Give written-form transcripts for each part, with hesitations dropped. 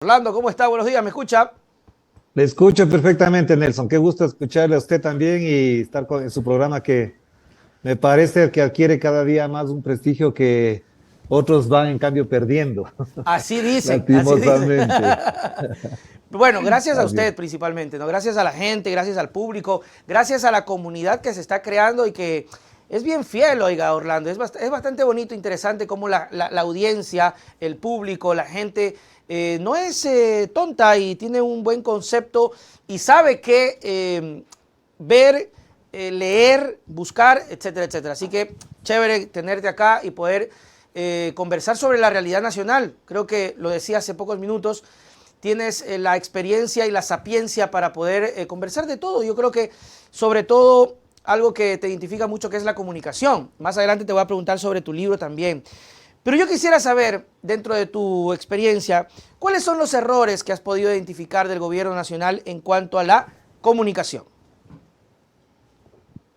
Orlando, ¿cómo está? Buenos días, ¿me escucha? Le escucho perfectamente, Nelson. Qué gusto escucharle a usted también y estar en su programa que me parece que adquiere cada día más un prestigio que otros van en cambio perdiendo, Así dicen, así dicen. lastimosamente. Bueno, gracias a Así es. usted principalmente, ¿no? Gracias a la gente, gracias al público, gracias a la comunidad que se está creando y que es bien fiel, oiga, Orlando. Es bastante bonito, interesante cómo la audiencia, el público, la gente no es tonta y tiene un buen concepto y sabe que ver, leer, buscar, etcétera, etcétera. Así que chévere tenerte acá y poder conversar sobre la realidad nacional. Creo que lo decía hace pocos minutos, tienes la experiencia y la sapiencia para poder conversar de todo. Yo creo que sobre todo algo que te identifica mucho que es la comunicación. Más adelante te voy a preguntar sobre tu libro también. Pero yo quisiera saber, dentro de tu experiencia, ¿cuáles son los errores que has podido identificar del gobierno nacional en cuanto a la comunicación?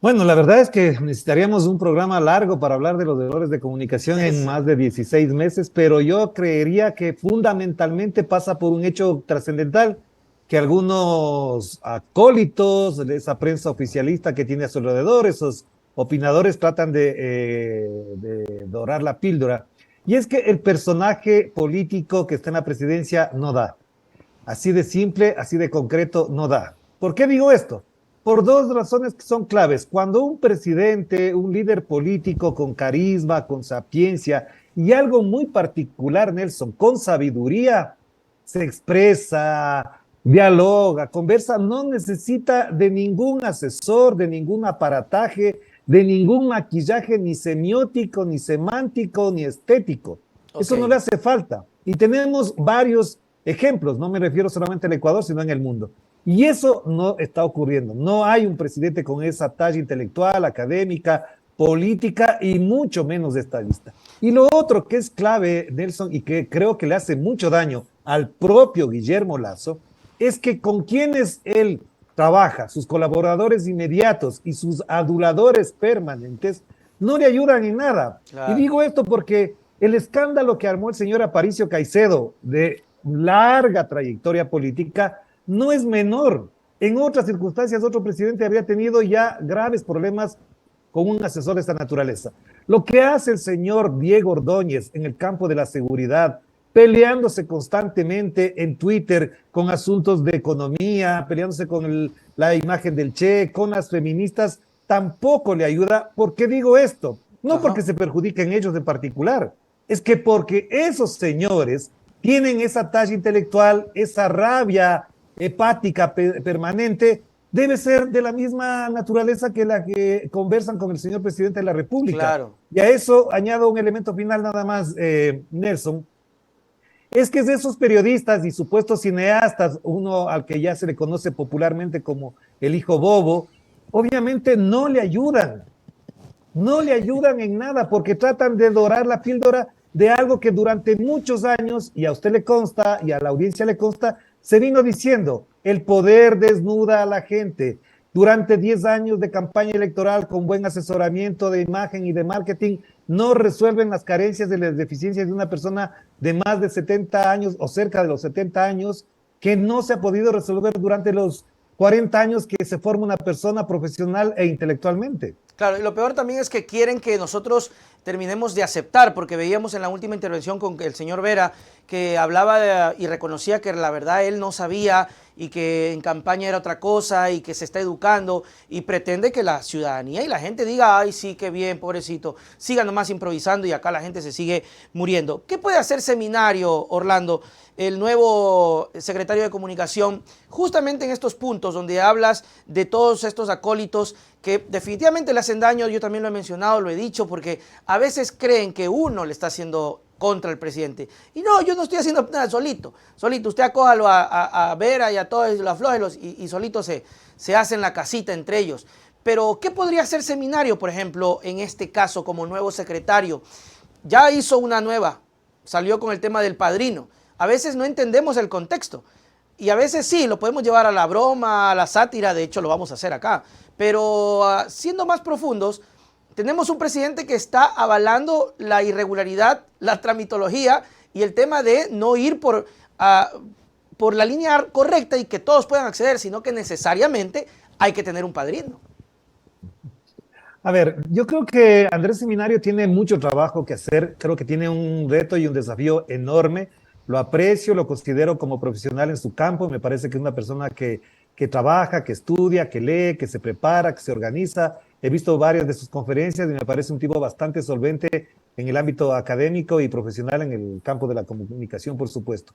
Bueno, la verdad es que necesitaríamos un programa largo para hablar de los errores de comunicación en Sí. más de 16 meses, pero yo creería que fundamentalmente pasa por un hecho trascendental que algunos acólitos de esa prensa oficialista que tiene a su alrededor, esos opinadores tratan de dorar la píldora. Y es que el personaje político que está en la presidencia no da. Así de simple, así de concreto, no da. ¿Por qué digo esto? Por dos razones que son claves. Cuando un presidente, un líder político con carisma, con sapiencia y algo muy particular, Nelson, con sabiduría, se expresa, dialoga, conversa, no necesita de ningún asesor, de ningún aparataje, de ningún maquillaje ni semiótico, ni semántico, ni estético. Ok, Eso no le hace falta. Y tenemos varios ejemplos, no me refiero solamente al Ecuador, sino en el mundo. Y eso no está ocurriendo. No hay un presidente con esa talla intelectual, académica, política y mucho menos estadista. Y lo otro que es clave, Nelson, y que creo que le hace mucho daño al propio Guillermo Lazo, es que con quienes él trabaja, sus colaboradores inmediatos y sus aduladores permanentes, no le ayudan en nada. Y claro. digo esto porque el escándalo que armó el señor Aparicio Caicedo de larga trayectoria política no es menor. En otras circunstancias, otro presidente habría tenido ya graves problemas con un asesor de esta naturaleza. Lo que hace el señor Diego Ordóñez en el campo de la seguridad, peleándose constantemente en Twitter con asuntos de economía, peleándose con la imagen del Che, con las feministas, tampoco le ayuda. ¿Por qué digo esto? No Ajá. porque se perjudiquen ellos en particular, es que porque esos señores tienen esa talla intelectual, esa rabia hepática permanente, debe ser de la misma naturaleza que la que conversan con el señor presidente de la República. Claro. Y a eso añado un elemento final nada más, Nelson, es que es de esos periodistas y supuestos cineastas, uno al que ya se le conoce popularmente como el hijo bobo, obviamente no le ayudan en nada porque tratan de dorar la píldora de algo que durante muchos años, y a usted le consta y a la audiencia le consta, se vino diciendo, el poder desnuda a la gente. Durante 10 años de campaña electoral con buen asesoramiento de imagen y de marketing, no resuelven las carencias de las deficiencias de una persona de más de 70 años o cerca de los 70 años que no se ha podido resolver durante los 40 años que se forma una persona profesional e intelectualmente. Claro, y lo peor también es que quieren que nosotros terminemos de aceptar, porque veíamos en la última intervención con el señor Vera que hablaba y reconocía que la verdad él no sabía y que en campaña era otra cosa y que se está educando y pretende que la ciudadanía y la gente diga, ay sí, qué bien, pobrecito, sigan nomás improvisando y acá la gente se sigue muriendo. ¿Qué puede hacer Seminario, Orlando, el nuevo secretario de Comunicación, justamente en estos puntos donde hablas de todos estos acólitos que definitivamente le hacen daño? Yo también lo he mencionado, lo he dicho, porque a veces creen que uno le está haciendo contra el presidente. Y no, yo no estoy haciendo nada solito. Solito, usted acójalo a Vera y a todos los aflójelos y solito se hacen la casita entre ellos. Pero, ¿qué podría hacer Seminario, por ejemplo, en este caso como nuevo secretario? Ya hizo una nueva, salió con el tema del padrino. A veces no entendemos el contexto. Y a veces sí, lo podemos llevar a la broma, a la sátira, de hecho lo vamos a hacer acá. Pero siendo más profundos, tenemos un presidente que está avalando la irregularidad, la tramitología y el tema de no ir por por la línea correcta y que todos puedan acceder, sino que necesariamente hay que tener un padrino. A ver, yo creo que Andrés Seminario tiene mucho trabajo que hacer, creo que tiene un reto y un desafío enorme. Lo aprecio, lo considero como profesional en su campo, me parece que es una persona que trabaja, que estudia, que lee, que se prepara, que se organiza. He visto varias de sus conferencias y me parece un tipo bastante solvente en el ámbito académico y profesional en el campo de la comunicación, por supuesto.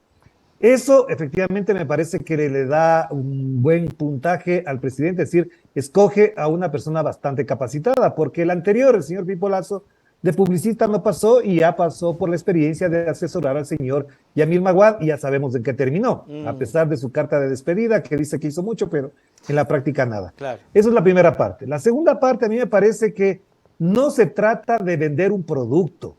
Eso efectivamente me parece que le da un buen puntaje al presidente, es decir, escoge a una persona bastante capacitada, porque el anterior, el señor Pipo Lazo, de publicista no pasó y ya pasó por la experiencia de asesorar al señor Yamil Maguad y ya sabemos en qué terminó, a pesar de su carta de despedida que dice que hizo mucho, pero en la práctica nada. Claro. Esa es la primera parte. La segunda parte a mí me parece que no se trata de vender un producto.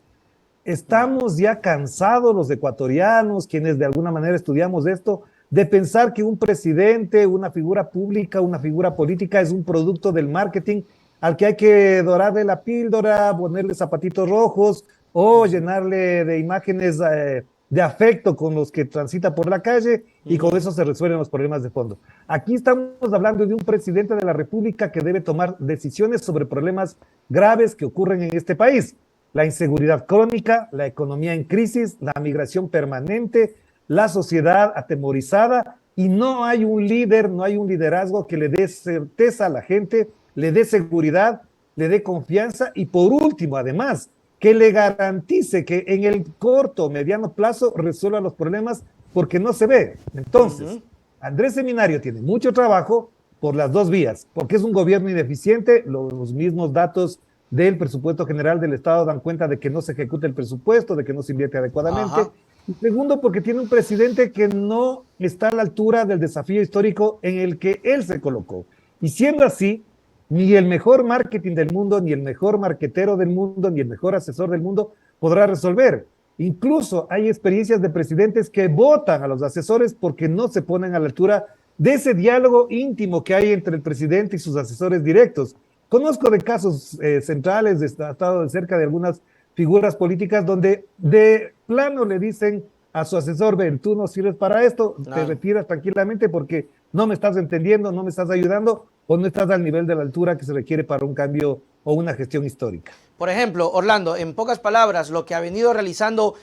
Estamos ya cansados los ecuatorianos, quienes de alguna manera estudiamos esto, de pensar que un presidente, una figura pública, una figura política es un producto del marketing al que hay que dorarle la píldora, ponerle zapatitos rojos o llenarle de imágenes de afecto con los que transita por la calle y con eso se resuelven los problemas de fondo. Aquí estamos hablando de un presidente de la República que debe tomar decisiones sobre problemas graves que ocurren en este país. La inseguridad crónica, la economía en crisis, la migración permanente, la sociedad atemorizada y no hay un líder, no hay un liderazgo que le dé certeza a la gente, le dé seguridad, le dé confianza y por último, además, que le garantice que en el corto o mediano plazo resuelva los problemas porque no se ve. Entonces, Andrés Seminario tiene mucho trabajo por las dos vías, porque es un gobierno ineficiente, los mismos datos del presupuesto general del Estado dan cuenta de que no se ejecuta el presupuesto, de que no se invierte adecuadamente. Ajá. Y segundo, porque tiene un presidente que no está a la altura del desafío histórico en el que él se colocó. Y siendo así, ni el mejor marketing del mundo, ni el mejor marquetero del mundo, ni el mejor asesor del mundo podrá resolver. Incluso hay experiencias de presidentes que votan a los asesores porque no se ponen a la altura de ese diálogo íntimo que hay entre el presidente y sus asesores directos. Conozco de casos centrales, he estado de cerca de algunas figuras políticas donde de plano le dicen a su asesor, ven, tú no sirves para esto, te retiras tranquilamente porque no me estás entendiendo, no me estás ayudando o no estás al nivel de la altura que se requiere para un cambio o una gestión histórica. Por ejemplo, Orlando, en pocas palabras, lo que ha venido realizando,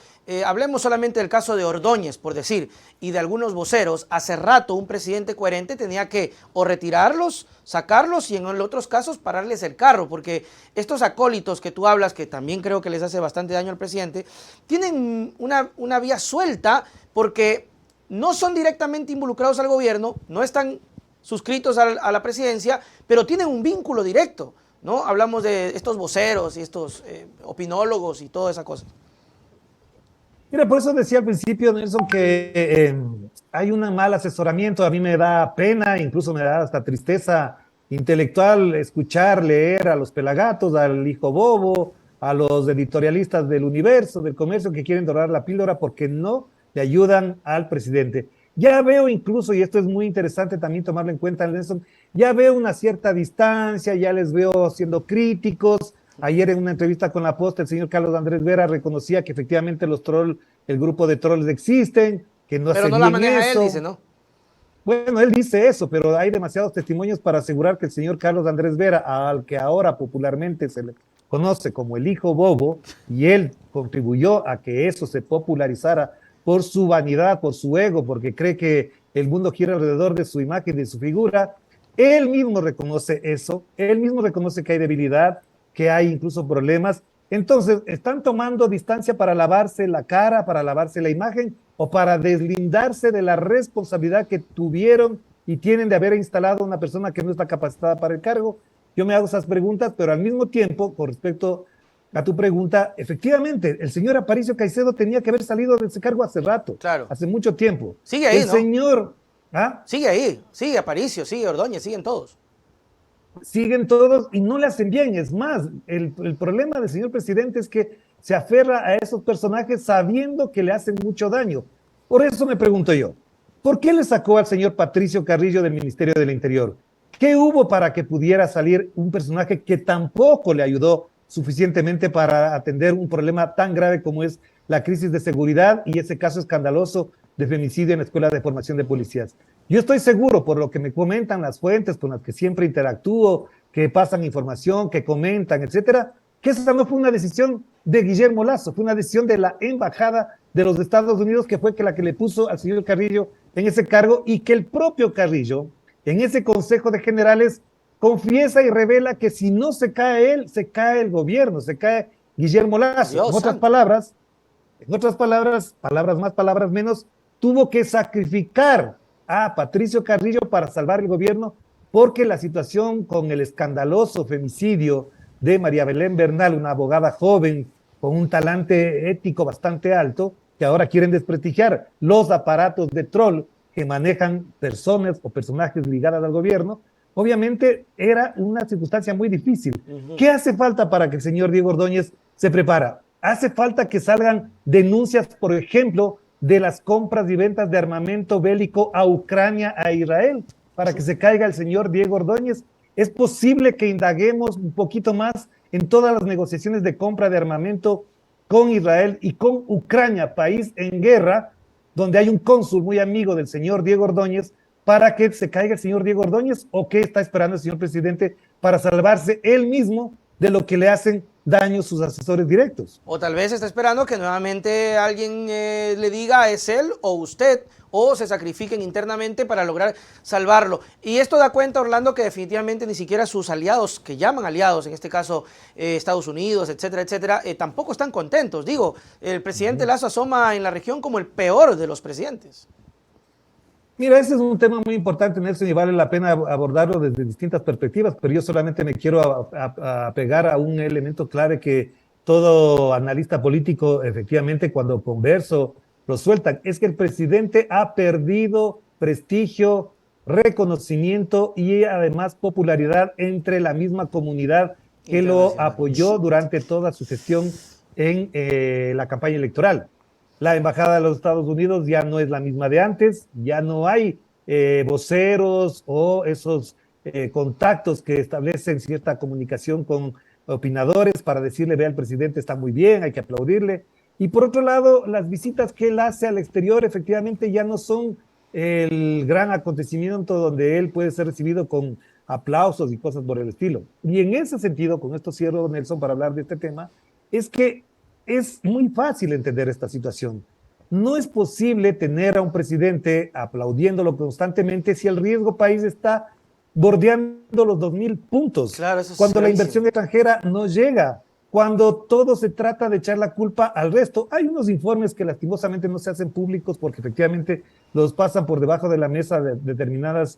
hablemos solamente del caso de Ordóñez, por decir, y de algunos voceros, hace rato un presidente coherente tenía que o retirarlos, sacarlos y en otros casos pararles el carro, porque estos acólitos que tú hablas, que también creo que les hace bastante daño al presidente, tienen una vía suelta porque no son directamente involucrados al gobierno, no están suscritos a la presidencia, pero tienen un vínculo directo, ¿no? Hablamos de estos voceros y estos opinólogos y toda esa cosa. Mira, por eso decía al principio, Nelson, que hay un mal asesoramiento. A mí me da pena, incluso me da hasta tristeza intelectual escuchar, leer a los pelagatos, al hijo bobo, a los editorialistas del Universo, del Comercio, que quieren dorar la píldora porque no le ayudan al presidente. Ya veo incluso, y esto es muy interesante también tomarlo en cuenta, Nelson, ya veo una cierta distancia, ya les veo siendo críticos. Ayer en una entrevista con La Posta, el señor Carlos Andrés Vera reconocía que efectivamente los trolls, el grupo de trolls existen, que no pero no la maneja él, dice, ¿no? Bueno, él dice eso, pero hay demasiados testimonios para asegurar que el señor Carlos Andrés Vera, al que ahora popularmente se le conoce como el hijo bobo, y él contribuyó a que eso se popularizara por su vanidad, por su ego, porque cree que el mundo gira alrededor de su imagen, de su figura. Él mismo reconoce eso, él mismo reconoce que hay debilidad, que hay incluso problemas. Entonces, ¿están tomando distancia para lavarse la cara, para lavarse la imagen o para deslindarse de la responsabilidad que tuvieron y tienen de haber instalado a una persona que no está capacitada para el cargo? Yo me hago esas preguntas, pero al mismo tiempo, con respecto a tu pregunta, efectivamente, el señor Aparicio Caicedo tenía que haber salido de ese cargo hace rato, claro, hace mucho tiempo. Sigue ahí, el ¿no? Señor, ¿ah? Sigue ahí, sigue Aparicio, sigue Ordóñez, siguen todos. Siguen todos y no le hacen bien. Es más, el problema del señor presidente es que se aferra a esos personajes sabiendo que le hacen mucho daño. Por eso me pregunto yo, ¿por qué le sacó al señor Patricio Carrillo del Ministerio del Interior? ¿Qué hubo para que pudiera salir un personaje que tampoco le ayudó suficientemente para atender un problema tan grave como es la crisis de seguridad y ese caso escandaloso de femicidio en la Escuela de Formación de Policías. Yo estoy seguro, por lo que me comentan las fuentes con las que siempre interactúo, que pasan información, que comentan, etcétera, que esa no fue una decisión de Guillermo Lasso, fue una decisión de la Embajada de los Estados Unidos, que fue la que le puso al señor Carrillo en ese cargo, y que el propio Carrillo, en ese Consejo de Generales, confiesa y revela que si no se cae él, se cae el gobierno, se cae Guillermo Lasso. Dios En otras santo. palabras, palabras más, palabras menos, tuvo que sacrificar a Patricio Carrillo para salvar el gobierno, porque la situación con el escandaloso femicidio de María Belén Bernal, una abogada joven con un talante ético bastante alto, que ahora quieren desprestigiar los aparatos de troll que manejan personas o personajes ligadas al gobierno, obviamente era una circunstancia muy difícil. ¿Qué hace falta para que el señor Diego Ordóñez se prepara? Hace falta que salgan denuncias, por ejemplo, de las compras y ventas de armamento bélico a Ucrania, a Israel, para que se caiga el señor Diego Ordóñez. Es posible que indaguemos un poquito más en todas las negociaciones de compra de armamento con Israel y con Ucrania, país en guerra, donde hay un cónsul muy amigo del señor Diego Ordóñez, para que se caiga el señor Diego Ordóñez, o qué está esperando el señor presidente para salvarse él mismo de lo que le hacen daño sus asesores directos. O tal vez está esperando que nuevamente alguien le diga es él o usted, o se sacrifiquen internamente para lograr salvarlo. Y esto da cuenta, Orlando, que definitivamente ni siquiera sus aliados, que llaman aliados, en este caso Estados Unidos, etcétera, etcétera, tampoco están contentos. Digo, el presidente Lasso asoma en la región como el peor de los presidentes. Mira, ese es un tema muy importante, Nelson, y vale la pena abordarlo desde distintas perspectivas, pero yo solamente me quiero apegar a un elemento clave que todo analista político, efectivamente, cuando converso, lo sueltan, es que el presidente ha perdido prestigio, reconocimiento y además popularidad entre la misma comunidad que lo apoyó durante toda su gestión en la campaña electoral. La embajada de los Estados Unidos ya no es la misma de antes, ya no hay voceros o esos contactos que establecen cierta comunicación con opinadores para decirle, vea, el presidente está muy bien, hay que aplaudirle. Y por otro lado, las visitas que él hace al exterior efectivamente ya no son el gran acontecimiento donde él puede ser recibido con aplausos y cosas por el estilo. Y en ese sentido, con esto cierro, Nelson, para hablar de este tema, es que es muy fácil entender esta situación. No es posible tener a un presidente aplaudiéndolo constantemente si el riesgo país está bordeando los 2.000 puntos. Claro, eso es cuando la gravísimo. inversión extranjera no llega, cuando todo se trata de echar la culpa al resto. Hay unos informes que lastimosamente no se hacen públicos porque efectivamente los pasan por debajo de la mesa de determinadas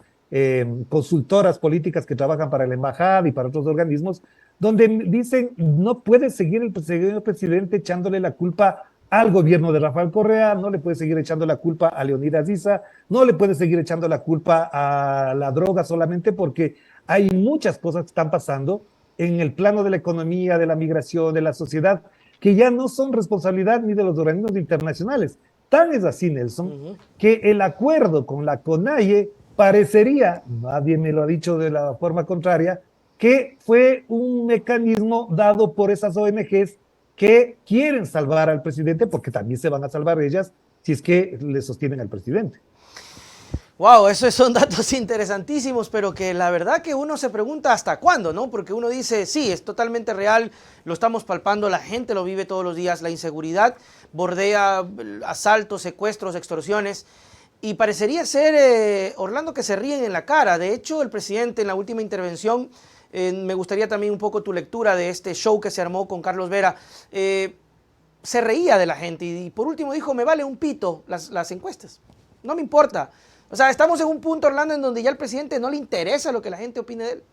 consultoras políticas que trabajan para la embajada y para otros organismos, donde dicen no puede seguir el señor presidente echándole la culpa al gobierno de Rafael Correa, no le puede seguir echando la culpa a Leonidas Issa, no le puede seguir echando la culpa a la droga solamente porque hay muchas cosas que están pasando en el plano de la economía, de la migración, de la sociedad, que ya no son responsabilidad ni de los organismos internacionales. Tan es así, Nelson, que el acuerdo con la CONAIE parecería, nadie me lo ha dicho de la forma contraria, que fue un mecanismo dado por esas ONGs que quieren salvar al presidente, porque también se van a salvar ellas si es que le sostienen al presidente. Wow, esos son datos interesantísimos, pero que la verdad que uno se pregunta hasta cuándo, ¿no? Porque uno dice, sí, es totalmente real, lo estamos palpando, la gente lo vive todos los días, la inseguridad bordea asaltos, secuestros, extorsiones, y parecería ser, Orlando, que se ríen en la cara. De hecho, el presidente en la última intervención, me gustaría también un poco tu lectura de este show que se armó con Carlos Vera, se reía de la gente y por último dijo, me vale un pito las encuestas, no me importa. O sea, estamos en un punto, Orlando, en donde ya al presidente no le interesa lo que la gente opine de él.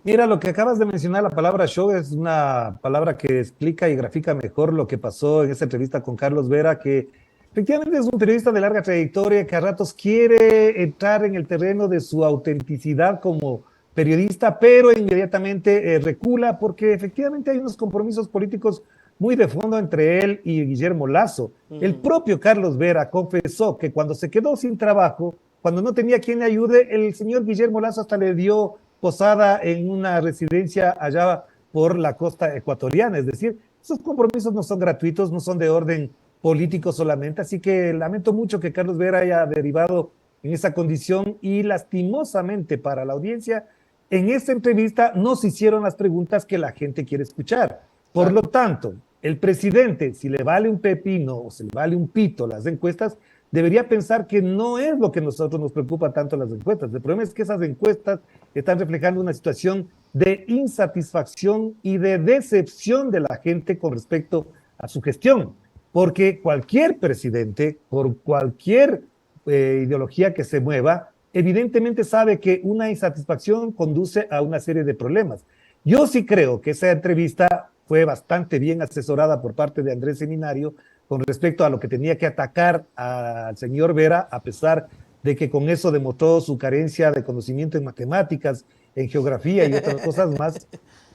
Mira, lo que acabas de mencionar, la palabra show, es una palabra que explica y grafica mejor lo que pasó en esa entrevista con Carlos Vera, que efectivamente es un periodista de larga trayectoria que a ratos quiere entrar en el terreno de su autenticidad como periodista, pero inmediatamente recula porque efectivamente hay unos compromisos políticos muy de fondo entre él y Guillermo Lasso. El propio Carlos Vera confesó que cuando se quedó sin trabajo, cuando no tenía quien le ayude, el señor Guillermo Lasso hasta le dio posada en una residencia allá por la costa ecuatoriana. Es decir, esos compromisos no son gratuitos, no son de orden político solamente. Así que lamento mucho que Carlos Vera haya derivado en esa condición y lastimosamente para la audiencia, en esta entrevista no se hicieron las preguntas que la gente quiere escuchar. Por Claro. lo tanto, el presidente, si le vale un pepino o se le vale un pito las encuestas, debería pensar que no es lo que a nosotros nos preocupa tanto las encuestas. El problema es que esas encuestas están reflejando una situación de insatisfacción y de decepción de la gente con respecto a su gestión, porque cualquier presidente, por cualquier ideología que se mueva, evidentemente sabe que una insatisfacción conduce a una serie de problemas. Yo sí creo que esa entrevista fue bastante bien asesorada por parte de Andrés Seminario con respecto a lo que tenía que atacar al señor Vera, a pesar de que con eso demostró su carencia de conocimiento en matemáticas, en geografía y otras cosas más.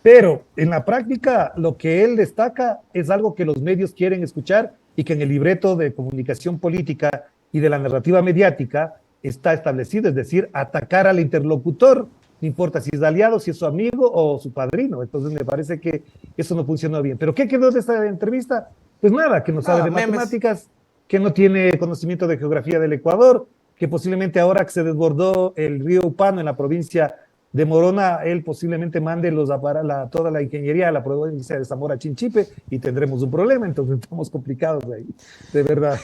Pero en la práctica lo que él destaca es algo que los medios quieren escuchar y que en el libreto de comunicación política y de la narrativa mediática está establecido, es decir, atacar al interlocutor, no importa si es aliado, si es su amigo o su padrino. Entonces me parece que eso no funcionó bien. ¿Pero qué quedó de esta entrevista? Pues nada, que no sabe Nada, de memes. matemáticas, que no tiene conocimiento de geografía del Ecuador, que posiblemente ahora que se desbordó el río Upano en la provincia de Morona, él posiblemente mande toda la ingeniería a la provincia de Zamora Chinchipe y tendremos un problema, entonces estamos complicados ahí, de verdad.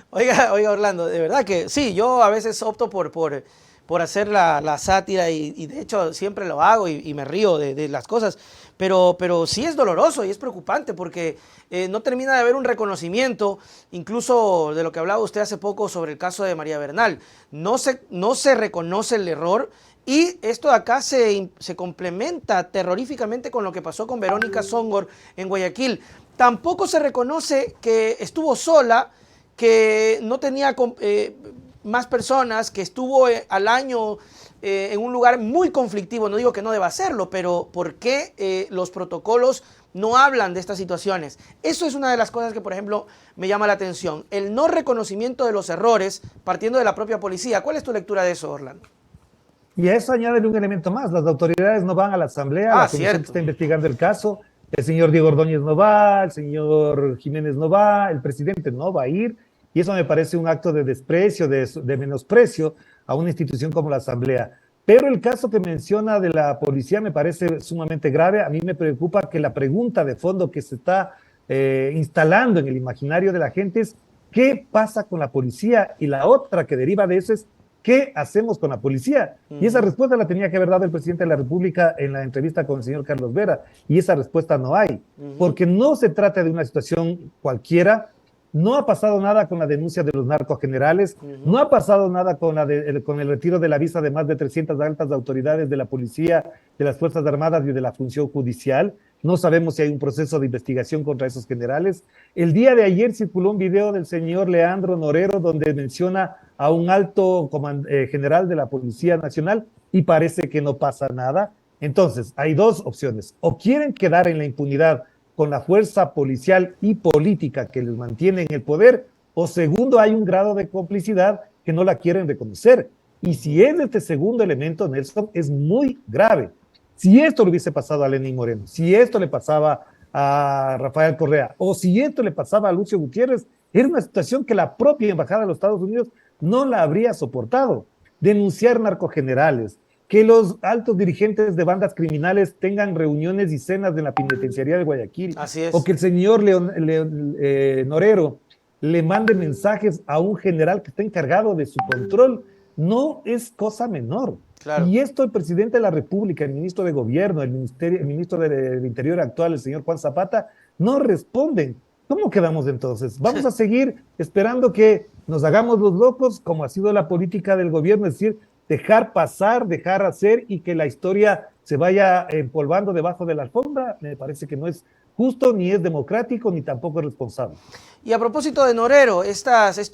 Oiga, Orlando, de verdad que sí, yo a veces opto por hacer la sátira y de hecho siempre lo hago y me río de las cosas, pero sí es doloroso y es preocupante porque no termina de haber un reconocimiento, incluso de lo que hablaba usted hace poco sobre el caso de María Bernal. No se reconoce el error. Y esto de acá se complementa terroríficamente con lo que pasó con Verónica Songor en Guayaquil. Tampoco se reconoce que estuvo sola, que no tenía más personas, que estuvo al año en un lugar muy conflictivo. No digo que no deba hacerlo, pero ¿por qué los protocolos no hablan de estas situaciones? Eso es una de las cosas que, por ejemplo, me llama la atención. El no reconocimiento de los errores partiendo de la propia policía. ¿Cuál es tu lectura de eso, Orlando? Y a eso añade un elemento más, las autoridades no van a la asamblea, Ah, la comisión que cierto. está investigando el caso, el señor Diego Ordóñez no va, el señor Jiménez no va, el presidente no va a ir, y eso me parece un acto de desprecio, de menosprecio a una institución como la asamblea. Pero el caso que menciona de la policía me parece sumamente grave. A mí me preocupa que la pregunta de fondo que se está instalando en el imaginario de la gente es ¿qué pasa con la policía? Y la otra que deriva de eso es ¿qué hacemos con la policía? Y esa respuesta la tenía que haber dado el presidente de la República en la entrevista con el señor Carlos Vera, y esa respuesta no hay, porque no se trata de una situación cualquiera, no ha pasado nada con la denuncia de los narcogenerales, no ha pasado nada con el retiro de la visa de más de 300 altas autoridades de la policía, de las Fuerzas Armadas y de la función judicial. No sabemos si hay un proceso de investigación contra esos generales. El día de ayer circuló un video del señor Leandro Norero donde menciona a un alto general de la Policía Nacional y parece que no pasa nada. Entonces, hay dos opciones. O quieren quedar en la impunidad con la fuerza policial y política que les mantiene en el poder, o segundo, hay un grado de complicidad que no la quieren reconocer. Y si es este segundo elemento, Nelson, es muy grave. Si esto le hubiese pasado a Lenín Moreno, si esto le pasaba a Rafael Correa, o si esto le pasaba a Lucio Gutiérrez, era una situación que la propia Embajada de los Estados Unidos no la habría soportado. Denunciar narcogenerales, que los altos dirigentes de bandas criminales tengan reuniones y cenas en la penitenciaría de Guayaquil, Así o es. que el señor Norero le mande mensajes a un general que está encargado de su control, no es cosa menor. Claro. Y esto el presidente de la República, el ministro de Gobierno, el ministro del Interior actual, el señor Juan Zapata, no responden. ¿Cómo quedamos entonces? ¿Vamos a seguir esperando que nos hagamos los locos, como ha sido la política del gobierno, es decir, dejar pasar, dejar hacer y que la historia se vaya empolvando debajo de la alfombra? Me parece que no es justo, ni es democrático, ni tampoco es responsable. Y a propósito de Norero, estas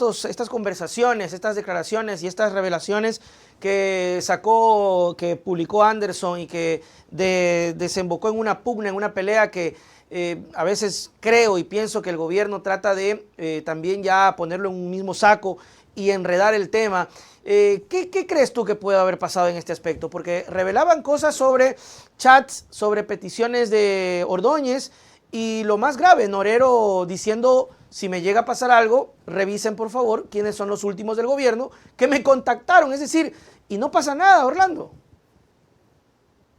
conversaciones, estas declaraciones y estas revelaciones que sacó, que publicó Anderson y que desembocó en una pugna, en una pelea que a veces creo y pienso que el gobierno trata de también ya ponerlo en un mismo saco y enredar el tema. ¿Qué crees tú que puede haber pasado en este aspecto? Porque revelaban cosas sobre chats, sobre peticiones de Ordóñez y lo más grave, Norero diciendo si me llega a pasar algo, revisen por favor quiénes son los últimos del gobierno que me contactaron. Es decir, y no pasa nada, Orlando.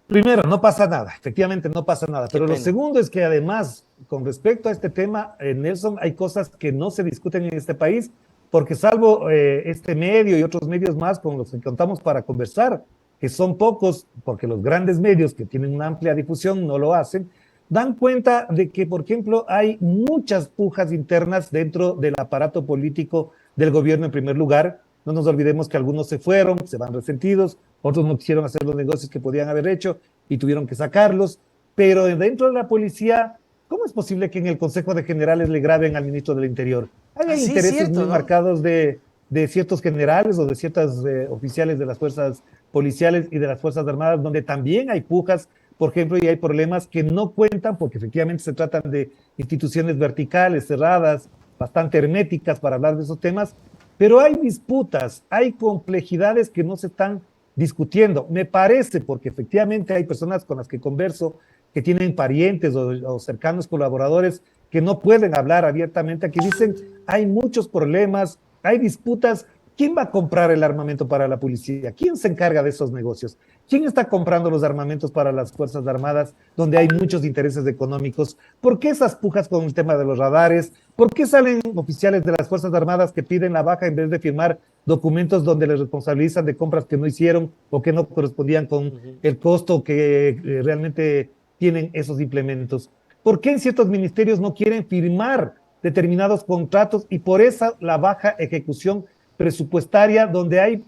Primero, no pasa nada, efectivamente no pasa nada. Pero lo segundo es que además, con respecto a este tema, Nelson, hay cosas que no se discuten en este país, porque salvo este medio y otros medios más con los que contamos para conversar, que son pocos, porque los grandes medios que tienen una amplia difusión no lo hacen, dan cuenta de que, por ejemplo, hay muchas pujas internas dentro del aparato político del gobierno en primer lugar. No nos olvidemos que algunos se fueron, se van resentidos, otros no quisieron hacer los negocios que podían haber hecho y tuvieron que sacarlos. Pero dentro de la policía, ¿cómo es posible que en el Consejo de Generales le graben al ministro del Interior? Hay intereses muy marcados de ciertos generales o de ciertos oficiales de las fuerzas policiales y de las Fuerzas Armadas, donde también hay pujas, por ejemplo, y hay problemas que no cuentan, porque efectivamente se tratan de instituciones verticales, cerradas, bastante herméticas para hablar de esos temas, pero hay disputas, hay complejidades que no se están discutiendo. Me parece, porque efectivamente hay personas con las que converso que tienen parientes o cercanos colaboradores que no pueden hablar abiertamente, que dicen hay muchos problemas, hay disputas. ¿Quién va a comprar el armamento para la policía? ¿Quién se encarga de esos negocios? ¿Quién está comprando los armamentos para las Fuerzas Armadas, donde hay muchos intereses económicos? ¿Por qué esas pujas con el tema de los radares? ¿Por qué salen oficiales de las Fuerzas Armadas que piden la baja en vez de firmar documentos donde les responsabilizan de compras que no hicieron o que no correspondían con el costo que realmente tienen esos implementos? ¿Por qué en ciertos ministerios no quieren firmar determinados contratos y por esa la baja ejecución presupuestaria, donde hay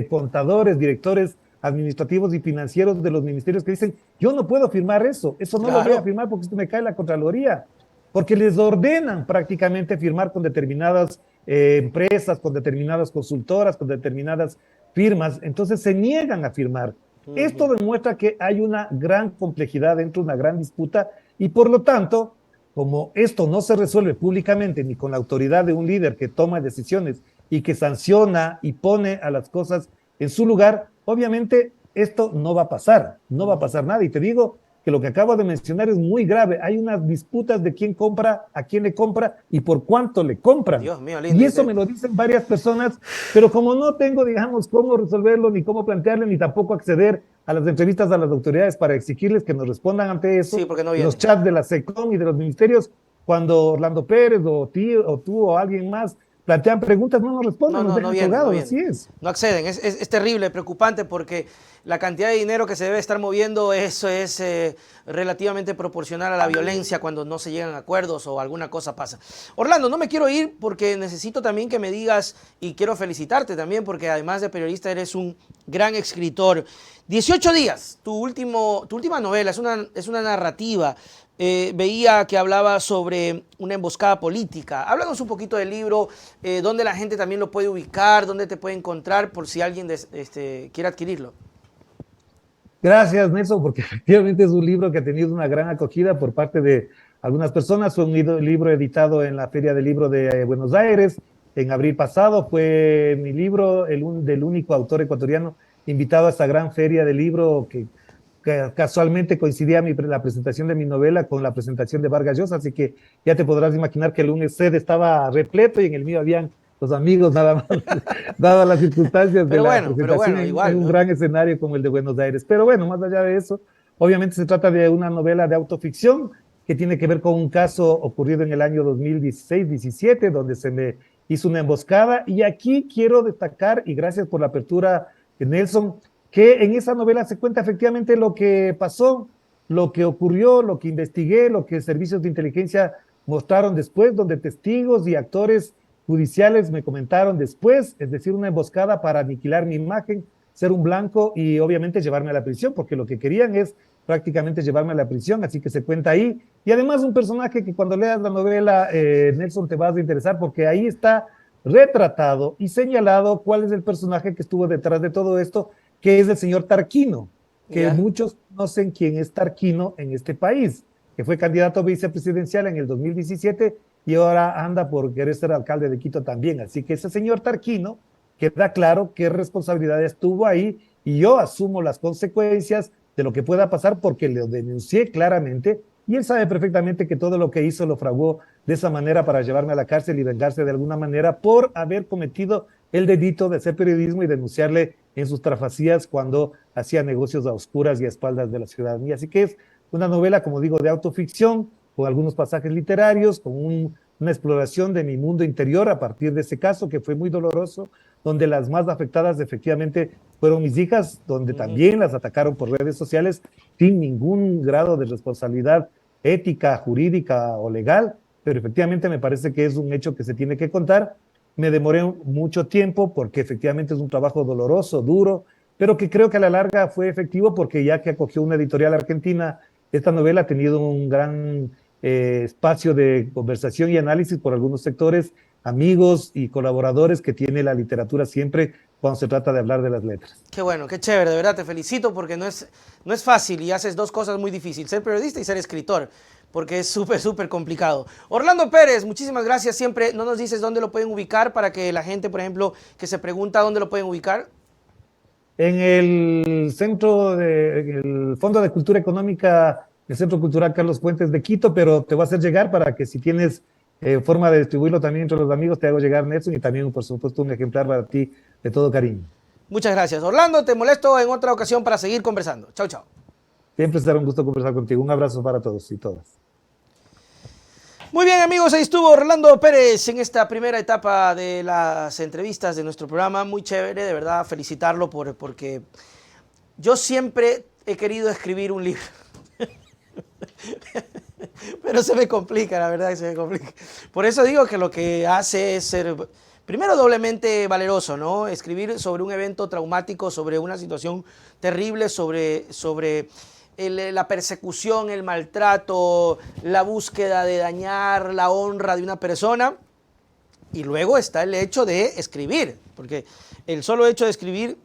contadores, directores administrativos y financieros de los ministerios que dicen, yo no puedo firmar eso no lo voy a firmar porque esto me cae la Contraloría, porque les ordenan prácticamente firmar con determinadas empresas, con determinadas consultoras, con determinadas firmas, entonces se niegan a firmar. Esto demuestra que hay una gran complejidad dentro de una gran disputa y por lo tanto, como esto no se resuelve públicamente ni con la autoridad de un líder que toma decisiones y que sanciona y pone a las cosas en su lugar, obviamente esto no va a pasar, no va a pasar nada. Y te digo que lo que acabo de mencionar es muy grave. Hay unas disputas de quién compra, a quién le compra y por cuánto le compran. Dios mío, lindo, y eso me lo dicen varias personas, pero como no tengo, digamos, cómo resolverlo, ni cómo plantearlo, ni tampoco acceder a las entrevistas a las autoridades para exigirles que nos respondan ante eso, sí, porque no los chats de la SECOM y de los ministerios, cuando Orlando Pérez o tú o alguien más plantean preguntas, no nos responden, nos dejan colgados, así es. No acceden, es terrible, preocupante, porque la cantidad de dinero que se debe estar moviendo, eso es relativamente proporcional a la violencia cuando no se llegan a acuerdos o alguna cosa pasa. Orlando, no me quiero ir porque necesito también que me digas, y quiero felicitarte también, porque además de periodista eres un gran escritor. 18 días, tu última novela, es una narrativa. Veía que hablaba sobre una emboscada política. Háblanos un poquito del libro, dónde la gente también lo puede ubicar, dónde te puede encontrar por si alguien quiere adquirirlo. Gracias, Nelson, porque efectivamente es un libro que ha tenido una gran acogida por parte de algunas personas. Fue un libro editado en la Feria del Libro de Buenos Aires en abril pasado. Fue mi libro, del único autor ecuatoriano invitado a esta gran feria del libro que casualmente coincidía la presentación de mi novela con la presentación de Vargas Llosa, así que ya te podrás imaginar que el UNED estaba repleto y en el mío habían los amigos nada más, dadas las circunstancias de la presentación igual, en un gran escenario como el de Buenos Aires. Pero bueno, más allá de eso, obviamente se trata de una novela de autoficción que tiene que ver con un caso ocurrido en el año 2016-17, donde se me hizo una emboscada, y aquí quiero destacar, y gracias por la apertura, Nelson, que en esa novela se cuenta efectivamente lo que pasó, lo que ocurrió, lo que investigué, lo que servicios de inteligencia mostraron después, donde testigos y actores judiciales me comentaron después, es decir, una emboscada para aniquilar mi imagen, ser un blanco y obviamente llevarme a la prisión, porque lo que querían es prácticamente llevarme a la prisión, así que se cuenta ahí. Y además un personaje que cuando leas la novela, Nelson, te vas a interesar, porque ahí está retratado y señalado cuál es el personaje que estuvo detrás de todo esto, que es el señor Tarquino, que muchos conocen quién es Tarquino en este país, que fue candidato vicepresidencial en el 2017 y ahora anda por querer ser alcalde de Quito también. Así que ese señor Tarquino, queda claro qué responsabilidades tuvo ahí y yo asumo las consecuencias de lo que pueda pasar porque lo denuncié claramente y él sabe perfectamente que todo lo que hizo lo fraguó de esa manera para llevarme a la cárcel y vengarse de alguna manera por haber cometido el delito de hacer periodismo y denunciarle en sus trafacías cuando hacía negocios a oscuras y a espaldas de la ciudadanía. Así que es una novela, como digo, de autoficción, con algunos pasajes literarios, con una exploración de mi mundo interior a partir de ese caso que fue muy doloroso, donde las más afectadas efectivamente fueron mis hijas, donde también las atacaron por redes sociales sin ningún grado de responsabilidad ética, jurídica o legal, pero efectivamente me parece que es un hecho que se tiene que contar. Me demoré mucho tiempo porque efectivamente es un trabajo doloroso, duro, pero que creo que a la larga fue efectivo porque ya que acogió una editorial argentina, esta novela ha tenido un gran espacio de conversación y análisis por algunos sectores, amigos y colaboradores que tiene la literatura siempre cuando se trata de hablar de las letras. Qué bueno, qué chévere, de verdad te felicito porque no es fácil y haces dos cosas muy difíciles, ser periodista y ser escritor, porque es súper complicado. Orlando Pérez, muchísimas gracias siempre. ¿No nos dices dónde lo pueden ubicar para que la gente, por ejemplo, que se pregunta dónde lo pueden ubicar? En el el Fondo de Cultura Económica, el Centro Cultural Carlos Fuentes de Quito, pero te voy a hacer llegar para que si tienes forma de distribuirlo también entre los amigos, te hago llegar Nelson y también, por supuesto, un ejemplar para ti de todo cariño. Muchas gracias. Orlando, te molesto en otra ocasión para seguir conversando. Chao, chao. Siempre será un gusto conversar contigo. Un abrazo para todos y todas. Muy bien, amigos, ahí estuvo Orlando Pérez en esta primera etapa de las entrevistas de nuestro programa. Muy chévere, de verdad, felicitarlo porque yo siempre he querido escribir un libro. Pero se me complica, la verdad que se me complica. Por eso digo que lo que hace es ser, primero, doblemente valeroso, ¿no? Escribir sobre un evento traumático, sobre una situación terrible, sobre la persecución, el maltrato, la búsqueda de dañar la honra de una persona. Y luego está el hecho de escribir, porque el solo hecho de escribir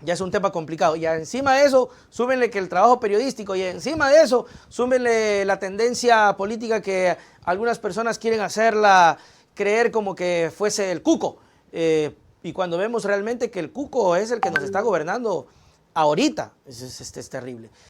ya es un tema complicado. Y encima de eso, súbenle que el trabajo periodístico, y encima de eso, súbenle la tendencia política que algunas personas quieren hacerla creer como que fuese el cuco. Y cuando vemos realmente que el cuco es el que nos está gobernando ahorita, es terrible.